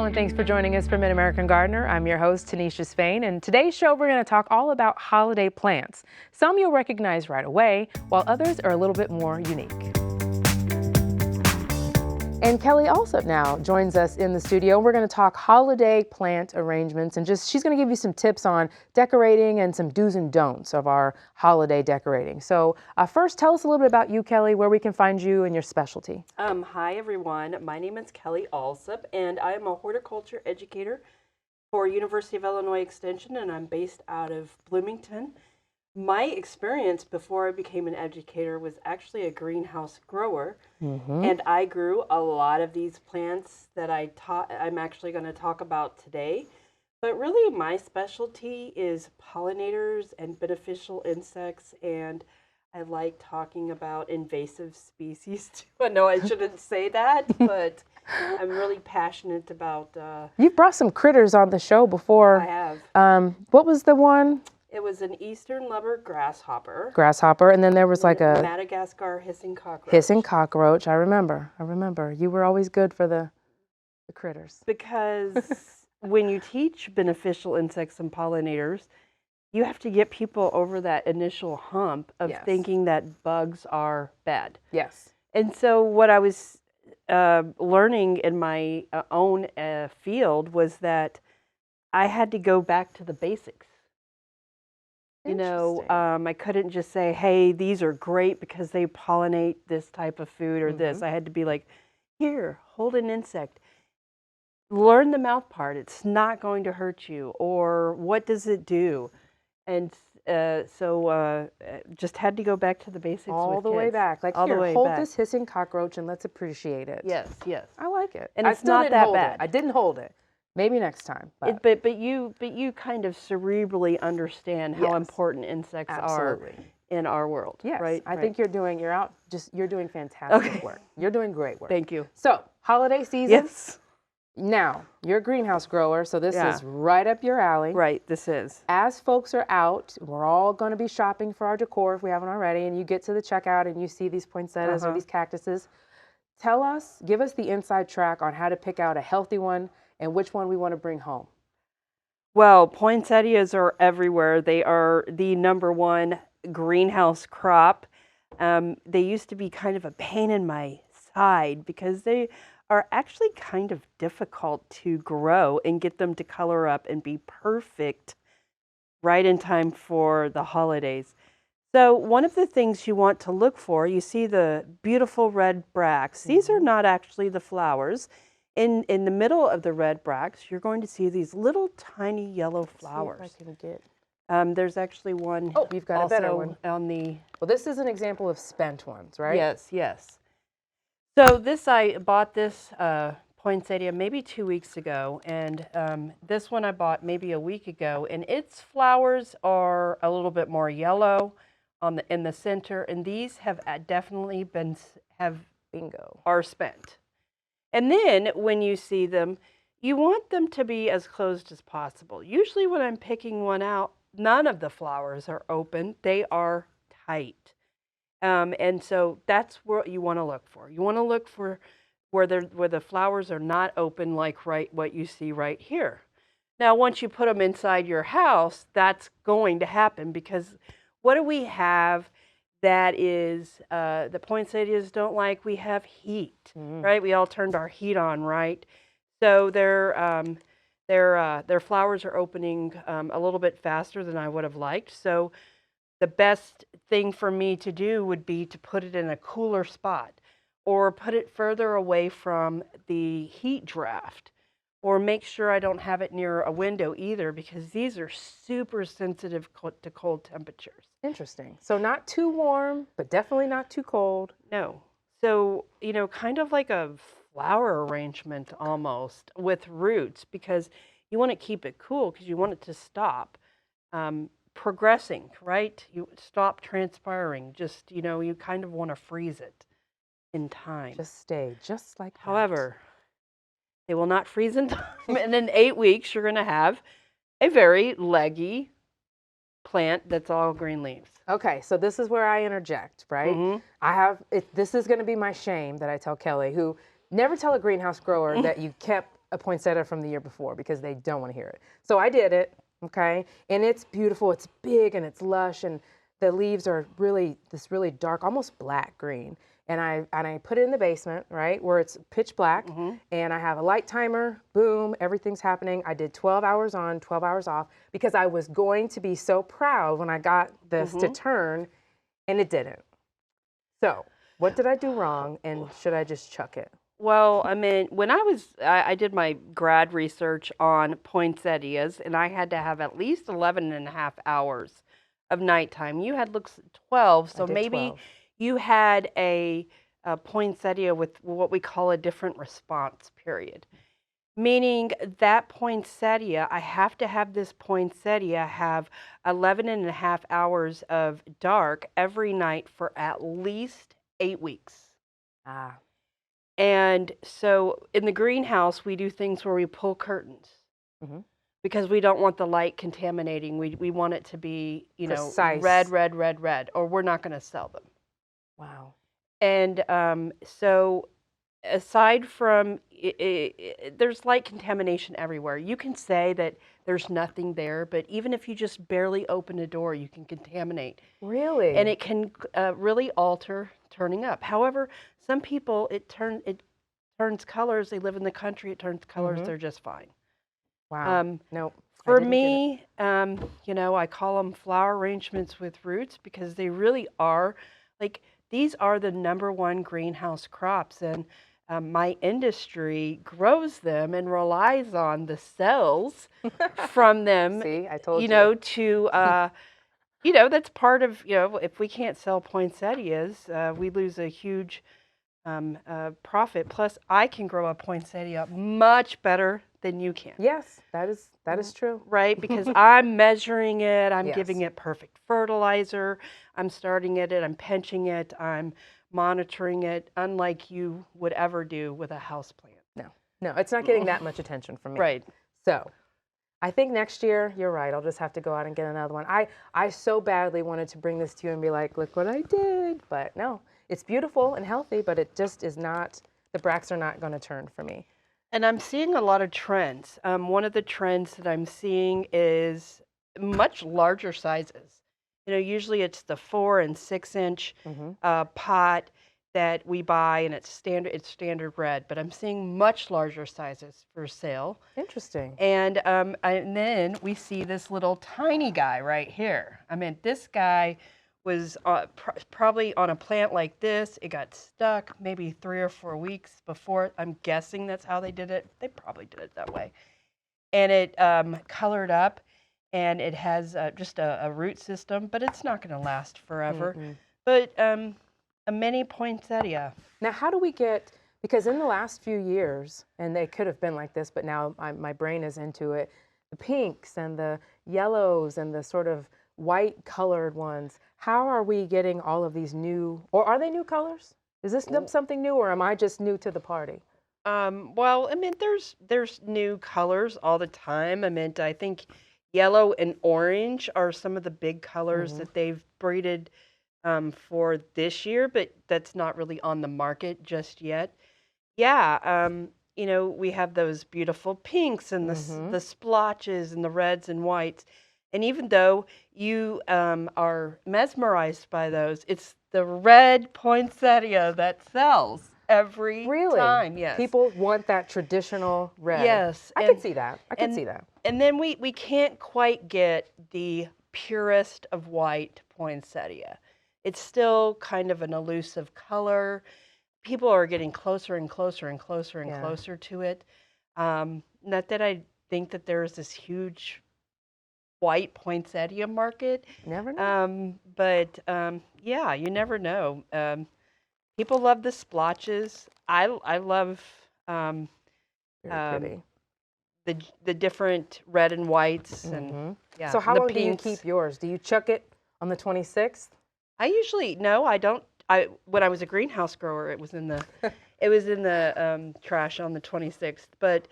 and thanks for joining us for Mid-American Gardener. I'm your host, Tinisha Spain, and today's show we're going to talk all about holiday plants. Some you'll recognize right away, while others are a little bit more unique. And Kelly Allsup now joins us in the studio. We're going to talk holiday plant arrangements and she's going to give you some tips on decorating and some do's and don'ts of our holiday decorating. So first, tell us a little bit about you, Kelly, where we can find you and your specialty. Hi, everyone. My name is Kelly Allsup, and I am a horticulture educator for University of Illinois Extension, and I'm based out of Bloomington. My experience before I became an educator was actually a greenhouse grower, and I grew a lot of these plants that I'm actually going to talk about today. But really, my specialty is pollinators and beneficial insects, and I like talking about invasive species too. I know I shouldn't say that, but I'm really passionate about... You've brought some critters on the show before. I have. What was the one? It was an eastern lever grasshopper. Grasshopper, and then there was like a... Madagascar hissing cockroach. Hissing cockroach, I remember. You were always good for the critters. Because when you teach beneficial insects and pollinators, you have to get people over that initial hump of thinking that bugs are bad. Yes. And so what I was learning in my own field was that I had to go back to the basics. You know, I couldn't just say, hey, these are great because they pollinate this type of food or this. I had to be like, here, hold an insect. Learn the mouth part. It's not going to hurt you. Or what does it do? And so just had to go back to the basics. All the way back. Like, here, hold this hissing cockroach and let's appreciate it. Yes, yes. I like it. And it's not that bad. I didn't hold it. Maybe next time. But you kind of cerebrally understand how important insects are in our world. Yes, right? I think you're doing fantastic work. You're doing great work. Thank you. So, holiday season. Yes. Now, you're a greenhouse grower, so this is right up your alley. Right, this is. As folks are out, we're all going to be shopping for our decor if we haven't already, and you get to the checkout and you see these poinsettias or these cactuses. Give us the inside track on how to pick out a healthy one and which one we want to bring home. Well, poinsettias are everywhere. They are the #1 greenhouse crop. They used to be kind of a pain in my side because they are actually kind of difficult to grow and get them to color up and be perfect right in time for the holidays. So one of the things you want to look for, you see the beautiful red bracts. These are not actually the flowers. In the middle of the red bracts, you're going to see these little tiny yellow flowers. Let's see if I can get... there's actually one. Oh, you've got a better one. On the... Well, this is an example of spent ones, right? Yes, yes. So I bought this poinsettia maybe 2 weeks ago, and this one I bought maybe a week ago, and its flowers are a little bit more yellow in the center, and these have definitely are spent. And then when you see them, you want them to be as closed as possible. Usually when I'm picking one out, none of the flowers are open. They are tight. And so that's what you want to look for. You want to look for where the flowers are not open, like what you see right here. Now, once you put them inside your house, that's going to happen because what do we have that is the poinsettias don't like? We have heat, right? We all turned our heat on, right? So their flowers are opening a little bit faster than I would have liked. So the best thing for me to do would be to put it in a cooler spot or put it further away from the heat draft, or make sure I don't have it near a window either because these are super sensitive to cold temperatures. Interesting. So not too warm, but definitely not too cold. No. So, kind of like a flower arrangement almost with roots because you want to keep it cool because you want it to stop progressing, right? You stop transpiring. Just, you kind of want to freeze it in time. Just stay just like that. However, they will not freeze in time. And in 8 weeks, you're going to have a very leggy plant that's all green leaves. Okay, so this is where I interject, right? This is going to be my shame that I tell Kelly, who never tell a greenhouse grower that you kept a poinsettia from the year before because they don't want to hear it. So I did it, okay? And it's beautiful. It's big and it's lush, and the leaves are this really dark, almost black green. And I put it in the basement, right, where it's pitch black, and I have a light timer, boom, everything's happening. I did 12 hours on, 12 hours off, because I was going to be so proud when I got this to turn, and it didn't. So what did I do wrong, and should I just chuck it? Well, I mean, when I did my grad research on poinsettias, and I had to have at least 11 and a half hours of nighttime. You had looks 12, so maybe 12. you had a poinsettia with what we call a different response period. Meaning that poinsettia, I have to have this poinsettia have 11 and a half hours of dark every night for at least 8 weeks. Ah. And so in the greenhouse, we do things where we pull curtains because we don't want the light contaminating. We want it to be, Precise. red, or we're not going to sell them. Wow. And so aside from, there's light contamination everywhere. You can say that there's nothing there, but even if you just barely open a door, you can contaminate. Really? And it can really alter turning up. However, some people, it turns colors. They live in the country. It turns colors. They're just fine. Wow. Nope. For me, I call them flower arrangements with roots because they really are, like, these are the #1 greenhouse crops. And my industry grows them and relies on the cells from them. See, I told you. That's part of, if we can't sell poinsettias, we lose a huge profit. Plus, I can grow a poinsettia much better than you can. Yes, that is true. Right, because I'm measuring it, I'm giving it perfect fertilizer, I'm starting it, I'm pinching it, I'm monitoring it, unlike you would ever do with a house plant. No, it's not getting that much attention from me. Right. So I think next year, you're right, I'll just have to go out and get another one. I so badly wanted to bring this to you and be like, look what I did. But no, it's beautiful and healthy, but it just is not, the bracts are not going to turn for me. And I'm seeing a lot of trends. One of the trends that I'm seeing is much larger sizes. Usually it's the 4 and 6 inch pot that we buy, and it's standard red. But I'm seeing much larger sizes for sale. Interesting. And then we see this little tiny guy right here. I mean, this guy was probably on a plant like this. It got stuck maybe 3 or 4 weeks before. I'm guessing that's how they did it. They probably did it that way. And it colored up, and it has just a root system, but it's not going to last forever. But a mini poinsettia. Now, how do we get, because in the last few years, and they could have been like this, but now my brain is into it, the pinks and the yellows and the sort of white colored ones. How are we getting all of these new, or are they new colors? Is this something new, or am I just new to the party? Well, I mean, there's new colors all the time. I mean, I think yellow and orange are some of the big colors that they've breeded for this year, but that's not really on the market just yet. Yeah, we have those beautiful pinks and the splotches and the reds and whites. And even though you are mesmerized by those, it's the red poinsettia that sells every time. Yes. People want that traditional red. Yes. I can see that. I can see that. And then we can't quite get the purest of white poinsettia. It's still kind of an elusive color. People are getting closer and closer and closer and closer to it. Not that I think that there's this huge white poinsettia market. Never know. But yeah, you never know. People love the splotches. I love Very pretty. the different red and whites and yeah. So how long do you pinks. keep yours? Do you chuck it on the 26th? I usually I don't. When I was a greenhouse grower, it was in the trash on the 26th. But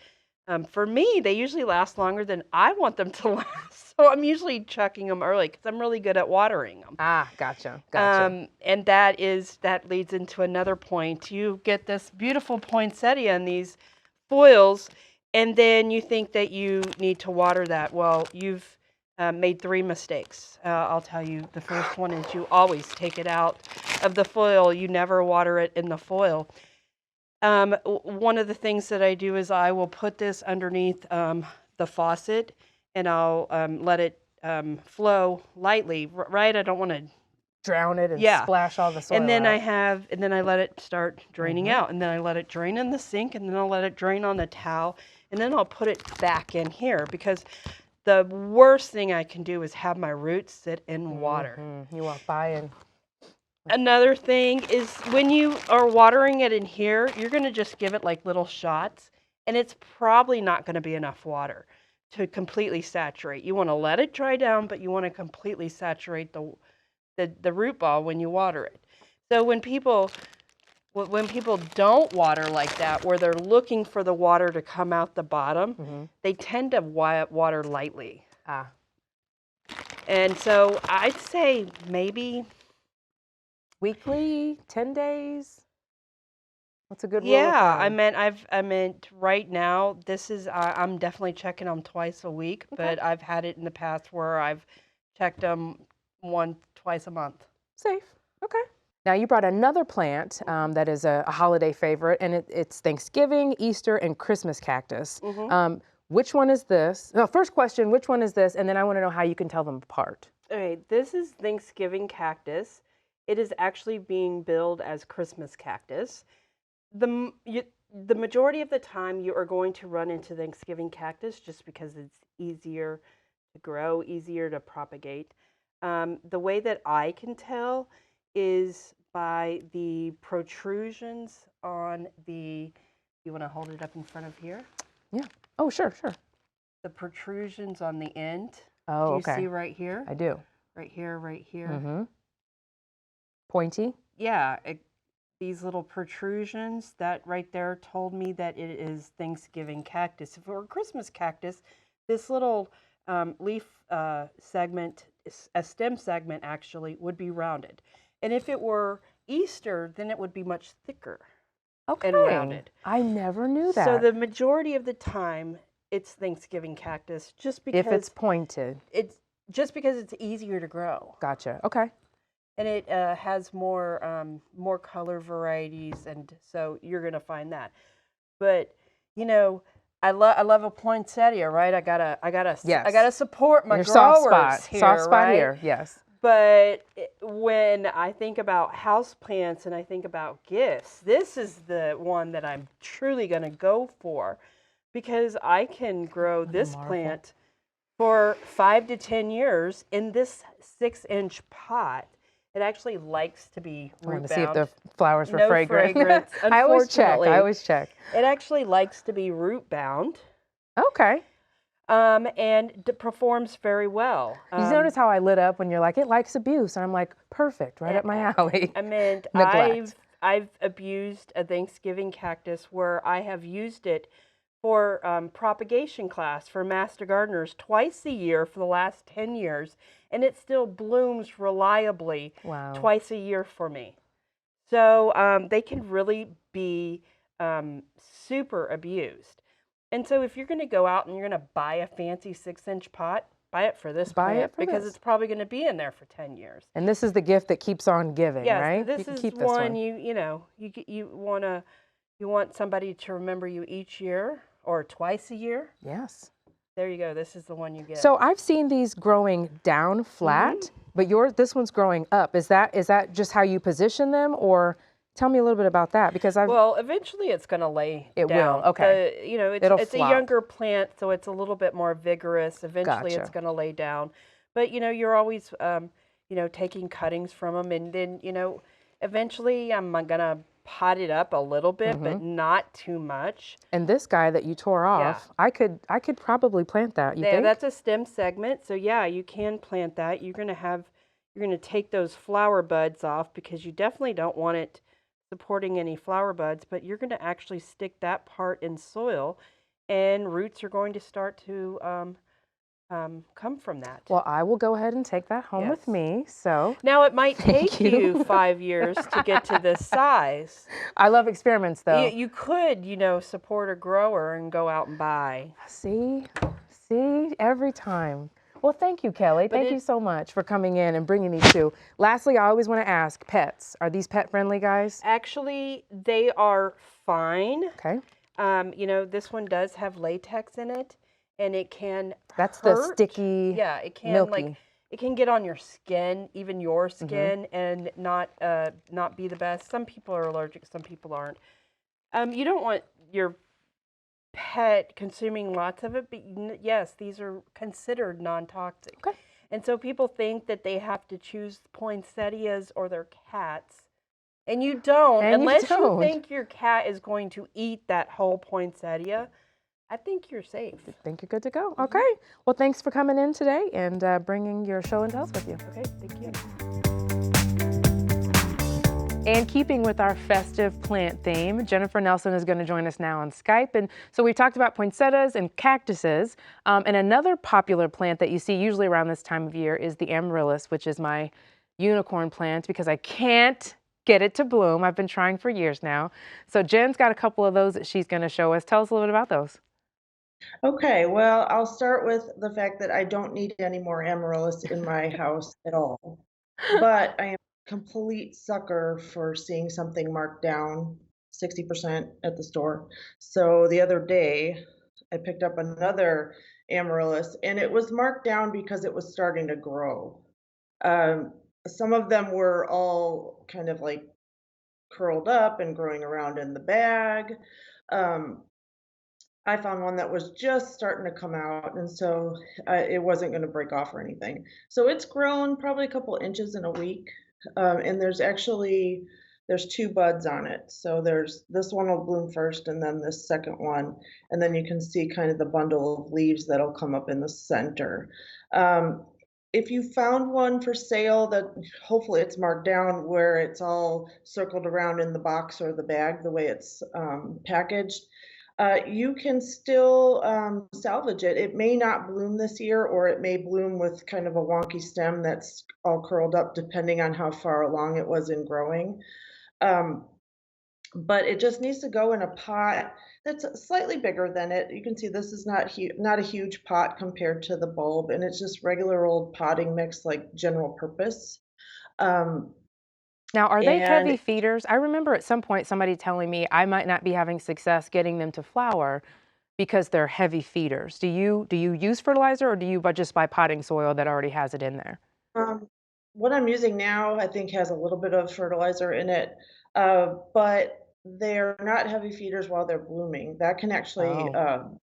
for me, they usually last longer than I want them to last. So I'm usually chucking them early because I'm really good at watering them. Ah, gotcha. And that leads into another point. You get this beautiful poinsettia in these foils, And then you think that you need to water that. Well, you've made 3 mistakes. I'll tell you. The first one is you always take it out of the foil. You never water it in the foil. One of the things that I do is I will put this underneath the faucet, and I'll let it flow lightly, right? I don't want to drown it and splash all the soil and then out. and then I let it start draining out, and then I let it drain in the sink, and then I'll let it drain on the towel, and then I'll put it back in here, because the worst thing I can do is have my roots sit in water. You walk by and... Another thing is when you are watering it in here, you're going to just give it like little shots, and it's probably not going to be enough water to completely saturate. You want to let it dry down, but you want to completely saturate the root ball when you water it. So when people don't water like that, where they're looking for the water to come out the bottom, they tend to water lightly. And so I'd say maybe weekly, 10 days. What's a good rule? Yeah, I meant right now. This is I'm definitely checking them twice a week, but I've had it in the past where I've checked them twice a month. Safe. Okay. Now you brought another plant that is a holiday favorite, and it's Thanksgiving, Easter, and Christmas cactus. Which one is this? No, first question, which one is this? And then I want to know how you can tell them apart. Okay, this is Thanksgiving cactus. It is actually being billed as Christmas cactus. The majority of the time you are going to run into Thanksgiving cactus just because it's easier to grow, easier to propagate. The way that I can tell is by the protrusions on the, you want to hold it up in front of here? Yeah. Oh, sure. The protrusions on the end. Oh, okay. Do you see right here? I do. Right here. Pointy? Yeah. These little protrusions, that right there told me that it is Thanksgiving cactus. If it were Christmas cactus, this little leaf segment, a stem segment actually, would be rounded. And if it were Easter, then it would be much thicker and rounded. I never knew that. So the majority of the time, it's Thanksgiving cactus, just because if it's pointed. It's just because it's easier to grow. Gotcha. Okay. And it has more color varieties, and so you're gonna find that. But you know, I love a poinsettia, right? I gotta support my growers soft spot here. Yes. But when I think about houseplants and I think about gifts, this is the one that I'm truly gonna go for, because I can grow this plant for 5 to 10 years in this 6-inch pot. It actually likes to be root bound. I want to see if the flowers were fragrant. Fragrance, I always check. It actually likes to be root bound. Okay. And performs very well. You notice how I lit up when you're like, it likes abuse, and I'm like, perfect, right up my alley. I mean, I've abused a Thanksgiving cactus where I have used it for propagation class for master gardeners twice a year for the last 10 years, and it still blooms reliably twice a year for me. So they can really be super abused. And so if you're going to go out and you're going to buy a fancy 6-inch pot, buy it for this plant, because it's probably going to be in there for 10 years. And this is the gift that keeps on giving, right? This is one you want somebody to remember you each year or twice a year. Yes. There you go. This is the one you get. So I've seen these growing down flat, but this one's growing up. Is that just how you position them, or tell me a little bit about that? Because well, eventually it's going to lay down. It will. Okay. It's a younger plant, so it's a little bit more vigorous. Eventually it's going to lay down. But you're always taking cuttings from them, and then eventually I'm going to pot it up a little bit, but not too much. And this guy that you tore off, I could probably plant that. You think? That's a stem segment, so yeah, you can plant that. You're going to take those flower buds off, because you definitely don't want it supporting any flower buds, but you're going to actually stick that part in soil, and roots are going to start to come from that. Well, I will go ahead and take that home with Yes. me. So Now, it might thank take you you. 5 years to get to this size. I love experiments, though. You could, support a grower and go out and buy. See, every time. Well, thank you, Kelly. But Thank you so much for coming in and bringing these two. Lastly, I always want to ask, pets, are these pet friendly, guys? Actually, they are fine. Okay. This one does have latex in it, and it can That's the hurt. sticky, Yeah, it can milky. it can get on your skin, even your Mm-hmm. skin, and not be the best. Some people are allergic, some people aren't. You don't want your pet consuming lots of it, but yes, these are considered non-toxic. Okay. And so people think that they have to choose poinsettias or their cats. And you don't, And you unless you don't. think your cat is going to eat that whole poinsettia. I think you're safe. I think you're good to go. Okay. Well, thanks for coming in today and bringing your show and tells with you. Okay, thank you. And keeping with our festive plant theme, Jennifer Nelson is going to join us now on Skype. And so we've talked about poinsettias and cactuses. And another popular plant that you see usually around this time of year is the Amaryllis, which is my unicorn plant because I can't get it to bloom. I've been trying for years now. So Jen's got a couple of those that she's going to show us. Tell us a little bit about those. Okay, well, I'll start with the fact that I don't need any more amaryllis in my house at all. But I am a complete sucker for seeing something marked down 60% at the store. So the other day, I picked up another amaryllis and it was marked down because it was starting to grow. Um, some of them were all kind of like curled up and growing around in the bag. Um, I found one that was just starting to come out, and so it wasn't going to break off or anything. So it's grown probably a couple inches in a week, and there's two buds on it. So there's this one will bloom first, and then this second one, and then you can see kind of the bundle of leaves that'll come up in the center. If you found one for sale that hopefully it's marked down where it's all circled around in the box or the bag the way it's packaged, you can still salvage it. It may not bloom this year, or it may bloom with kind of a wonky stem that's all curled up, depending on how far along it was in growing. Um, but it just needs to go in a pot that's slightly bigger than it. You can see this is not a huge pot compared to the bulb, and it's just regular old potting mix, like general purpose. Um, Now, are they heavy and feeders? I remember at some point somebody telling me I might not be having success getting them to flower because they're heavy feeders. Do you use fertilizer or do you just buy potting soil that already has it in there? um, what I'm using now, I think, has a little bit of fertilizer in it, but they're not heavy feeders while they're blooming. Oh,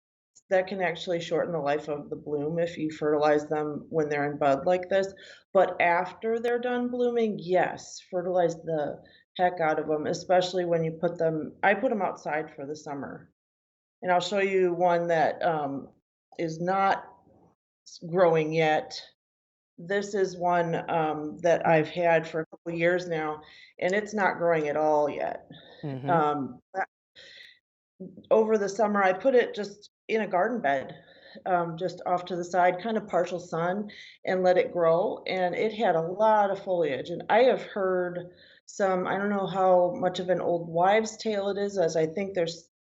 That can actually shorten the life of the bloom if you fertilize them when they're in bud like this. But after they're done blooming, yes, fertilize the heck out of them, especially when you put them. I put them outside for the summer, and I'll show you one that is not growing yet. This is one that mm, I've had for a couple years now, and it's not growing at all yet. mm-hmm. Um, Over the summer, I put it just in a garden bed, just off to the side, kind of partial sun, and let it grow. And it had a lot of foliage. And I have heard I don't know how much of an old wives' tale it is, as I think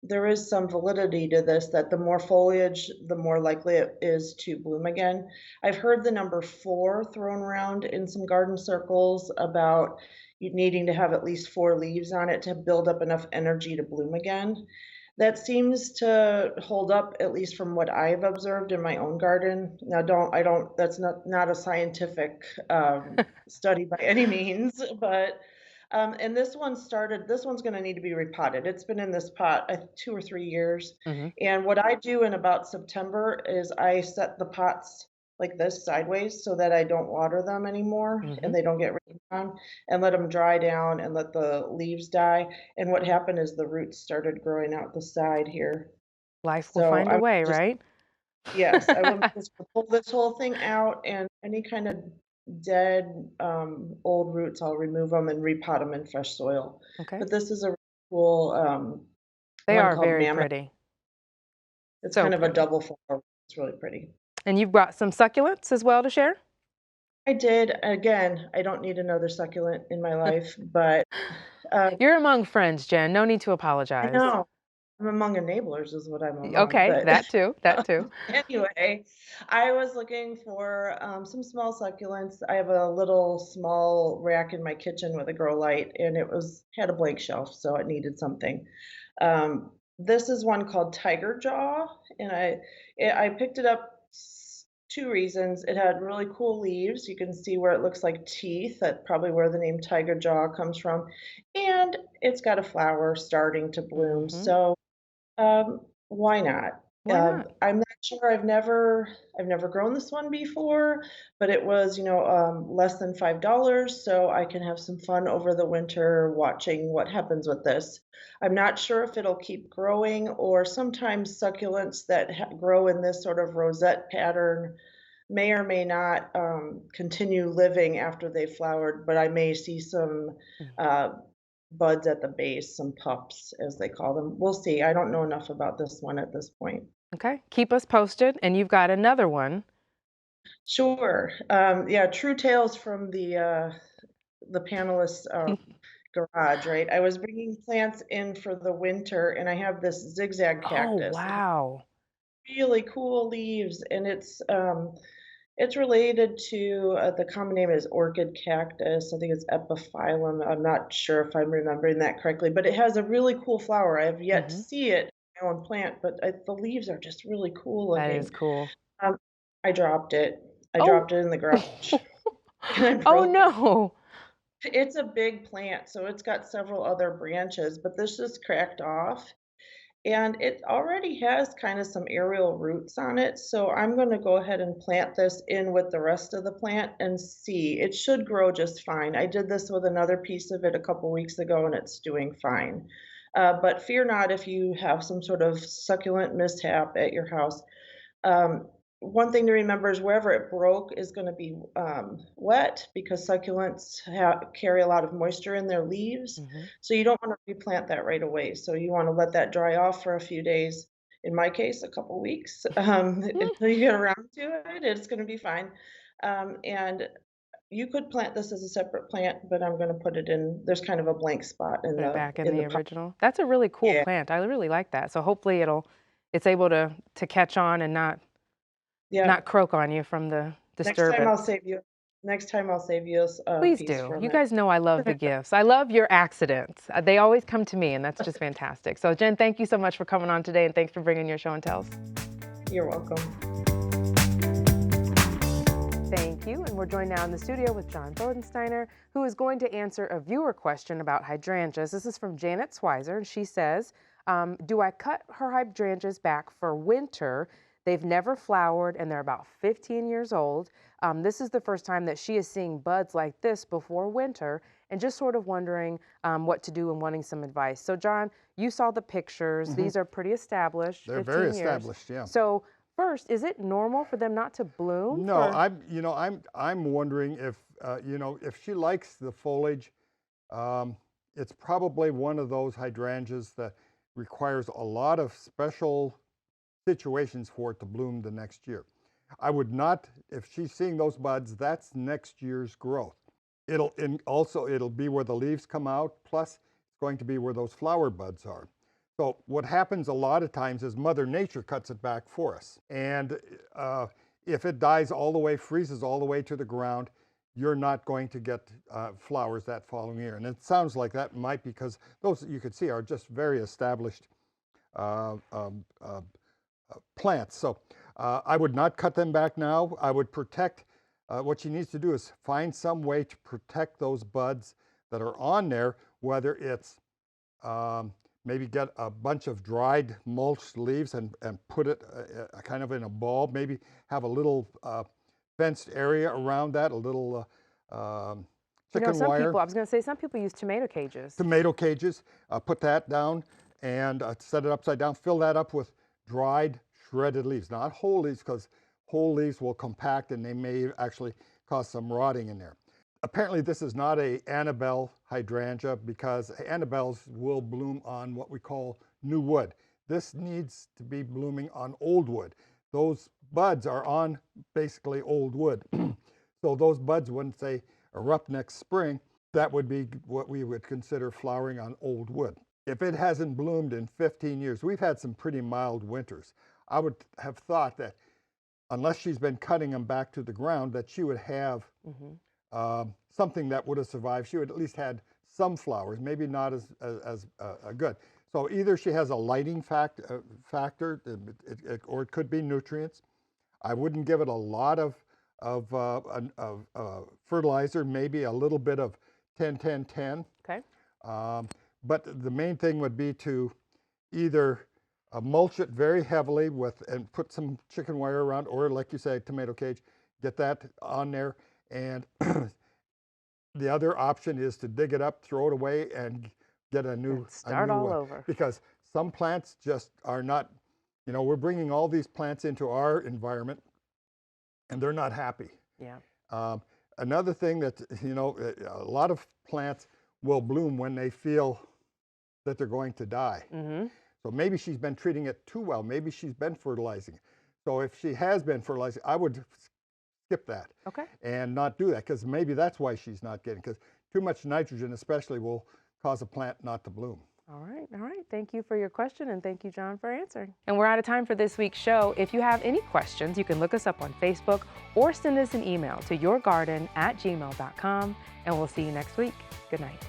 there is some validity to this, that the more foliage, the more likely it is to bloom again. I've heard the number 4 thrown around in some garden circles about you needing to have at least 4 leaves on it to build up enough energy to bloom again. That seems to hold up, at least from what I've observed in my own garden. Now, that's not a scientific study by any means, but and this one's going to need to be repotted. It's been in this pot 2 or 3 years. Mm-hmm. And what I do in about September is I set the pots like this sideways so that I don't water them anymore Mm-hmm. and they don't get rained on, and let them dry down and let the leaves die. And what happened is the roots started growing out the side here. Life will So find a way, just, right? yes, I will just pull this whole thing out, and any kind of dead old roots, I'll remove them and repot them in fresh soil. Okay. But this is a really cool They one are called very Mammoth. pretty. It's So kind of a pretty. double flower. It's really pretty. And you've brought some succulents as well to share? I did. Again, I don't need another succulent in my life, but You're among friends, Jen. No need to I apologize. know I'm among enablers is what I'm among. Okay, But that too. That too. anyway, I was looking for some small succulents. I have a little small rack in my kitchen with a grow light, and it was had a blank shelf, so it needed something. This is one called Tiger Jaw, and I picked it up 2 reasons. It had really cool leaves. You can see where it looks like teeth. That's probably where the name Tiger Jaw comes from. And it's got a flower starting to bloom. Hmm. So why not? Why not? I'm not sure. I've never grown this one before, but it was, less than $5, so I can have some fun over the winter watching what happens with this. I'm not sure if it'll keep growing, or sometimes succulents that grow in this sort of rosette pattern may or may not continue living after they've flowered, but I may see some uh, buds at the base, some pups, as they call them. We'll see. I don't know enough about this one at this point. Okay, keep us posted. And you've got another one. Sure. Yeah, true tales from the panelist garage, right? I was bringing plants in for the winter, and I have this zigzag Oh, cactus. It has wow. really cool leaves, and it's related to the common name is orchid cactus. I think it's epiphyllum. I'm not sure if I'm remembering that correctly, but it has a really cool flower. I have yet to Hmm. see it in my own plant, but the leaves are just really cool That is looking. cool. Um, I dropped it. I Oh. dropped it in the garage and I Oh, broke it. no. It's a big plant, so it's got several other branches, but this just cracked off. And it already has kind of some aerial roots on it, so I'm gonna go ahead and plant this in with the rest of the plant and see. It should grow just fine. I did this with another piece of it a couple weeks ago, and it's doing fine. But fear not if you have some sort of succulent mishap at your house. Um, One thing to remember is wherever it broke is going to be wet, because succulents carry a lot of moisture in their leaves. Hmm. So you don't want to replant that right away. So you want to let that dry off for a few days. In my case, a couple weeks until you get around to it. It's going to be fine. And you could plant this as a separate plant, but I'm going to put it in. There's kind of a blank spot in Put it the back in in the the pot. original. That's a really cool Yeah, plant. I really like that. So hopefully it's able to catch on and yeah. not croak on you from the Next time I'll disturbance. save you. Next time I'll save you a Please piece do. from You it. guys know I love the gifts. I love your accidents. They always come to me, and that's just fantastic. So, Jen, thank you so much for coming on today, and thanks for bringing your show and tells. You're welcome. Thank you. And we're joined now in the studio with John Bodensteiner, who is going to answer a viewer question about hydrangeas. This is from Janet Swizer, and she says, do I cut her hydrangeas back for winter? They've never flowered, and they're about 15 years old. This is the first time that she is seeing buds like this before winter, and just sort of wondering what to do and wanting some advice. So, John, you saw the pictures. These are pretty established, They're 15 very years. established, yeah. So, first, is it normal for them not to bloom? No, for- I'm wondering if, if she likes the foliage, it's probably one of those hydrangeas that requires a lot of special situations for it to bloom the next year. I would not, if she's seeing those buds, that's next year's growth. It'll be where the leaves come out, plus it's going to be where those flower buds are. So what happens a lot of times is Mother Nature cuts it back for us. And if it dies all the way, freezes all the way to the ground, you're not going to get flowers that following year. And it sounds like that might, because those you could see are just very established plants. So I would not cut them back now. I would protect, what she needs to do is find some way to protect those buds that are on there, whether it's maybe get a bunch of dried mulched leaves and put it kind of in a ball, maybe have a little fenced area around that, a little chicken some wire. people, I was going to say, some people use tomato cages. Tomato cages, put that down and set it upside down, fill that up with dried shredded leaves, not whole leaves, because whole leaves will compact and they may actually cause some rotting in there. Apparently this is not a Annabelle hydrangea, because Annabelles will bloom on what we call new wood. This needs to be blooming on old wood. those buds are on basically old wood. So those buds, when say erupt next spring, that would be what we would consider flowering on old wood. If it hasn't bloomed in 15 years, we've had some pretty mild winters. I would have thought that unless she's been cutting them back to the ground, that she would have something that would have survived. She would at least had some flowers, maybe not as good. So either she has a lighting factor, or it could be nutrients. I wouldn't give it a lot of fertilizer, maybe a little bit of 10-10-10. Okay. But the main thing would be to either mulch it very heavily and put some chicken wire around, or like you say, tomato cage, get that on there. And the other option is to dig it up, throw it away, and get a new start all over. Because some plants just are not, we're bringing all these plants into our environment, and they're not happy. Yeah. Another thing that, a lot of plants will bloom when they feel that they're going to die. So maybe she's been treating it too well. Maybe she's been fertilizing. So if she has been fertilizing, I would skip that. Okay. And not do that, because maybe that's why she's not getting, because too much nitrogen especially will cause a plant not to bloom. All right. Thank you for your question, and thank you, John, for answering. And we're out of time for this week's show. If you have any questions, you can look us up on Facebook or send us an email to yourgarden@gmail.com, and we'll see you next week. Good night.